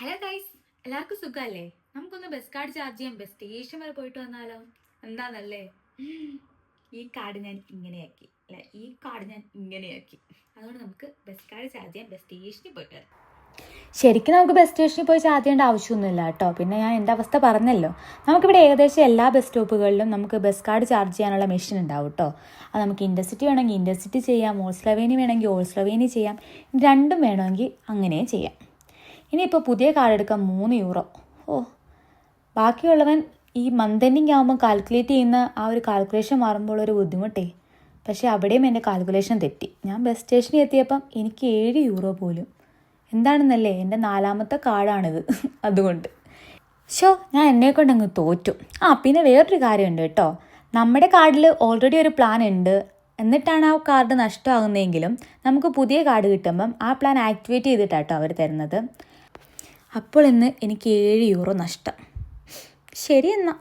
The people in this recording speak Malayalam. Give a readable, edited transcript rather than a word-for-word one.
ഹലോ ഗൈസ്, എല്ലാവർക്കും സുഖമല്ലേ? നമുക്കൊന്ന് ബസ് കാർഡ് ചാർജ് ചെയ്യാം, ബസ് സ്റ്റേഷൻ വരെ പോയിട്ട് വന്നാലോ? എന്താണല്ലേ? ഈ കാർഡ് ഞാൻ ഇങ്ങനെയാക്കി അല്ലെ, ഈ കാർഡ് ഞാൻ ഇങ്ങനെയാക്കി. അതുകൊണ്ട് നമുക്ക് ബസ് കാർഡ് ചാർജ് ചെയ്യാൻ ബസ് സ്റ്റേഷനിൽ പോയിട്ട് വരാം. ശരിക്കും നമുക്ക് ബസ് സ്റ്റേഷനിൽ പോയി ചാർജ് ചെയ്യേണ്ട ആവശ്യമൊന്നുമില്ല കേട്ടോ. പിന്നെ ഞാൻ എൻ്റെ അവസ്ഥ പറഞ്ഞല്ലോ. നമുക്കിവിടെ ഏകദേശം എല്ലാ ബസ് സ്റ്റോപ്പുകളിലും നമുക്ക് ബസ് കാർഡ് ചാർജ് ചെയ്യാനുള്ള മെഷീൻ ഉണ്ടാവും കേട്ടോ. അത് നമുക്ക് ഇൻ്റർസിറ്റി വേണമെങ്കിൽ ഇൻ്റർസിറ്റി ചെയ്യാം, ഓൾസ്ലവേനി വേണമെങ്കിൽ ഓൾസ്ലവേനി ചെയ്യാം, രണ്ടും വേണമെങ്കിൽ അങ്ങനെ ചെയ്യാം. ഇനിയിപ്പോൾ പുതിയ കാർഡ് എടുക്കാം, €3. ബാക്കിയുള്ളവൻ ഈ മന്ത് എൻഡിങ് ആകുമ്പോൾ കാൽക്കുലേറ്റ് ചെയ്യുന്ന ആ ഒരു കാൽക്കുലേഷൻ മാറുമ്പോൾ ഒരു ബുദ്ധിമുട്ടേ. പക്ഷേ അവിടെയും എൻ്റെ കാൽക്കുലേഷൻ തെറ്റി. ഞാൻ ബസ് സ്റ്റേഷനിൽ എത്തിയപ്പം എനിക്ക് €7 പോലും. എന്താണെന്നല്ലേ, എൻ്റെ 4ാമത്തെ കാർഡാണിത്. അതുകൊണ്ട് ഞാൻ എന്നെക്കൊണ്ട് അങ്ങ് തോറ്റു. പിന്നെ വേറൊരു കാര്യമുണ്ട് കേട്ടോ. നമ്മുടെ കാർഡിൽ ഓൾറെഡി ഒരു പ്ലാൻ ഉണ്ട്, എന്നിട്ടാണ് ആ കാർഡ് നഷ്ടമാകുന്നതെങ്കിലും നമുക്ക് പുതിയ കാർഡ് കിട്ടുമ്പം ആ പ്ലാൻ ആക്ടിവേറ്റ് ചെയ്തിട്ടാട്ടോ അവർ തരുന്നത്. അപ്പോൾ ഇന്ന് എനിക്ക് €7 നഷ്ടം. ശരി എന്നാൽ.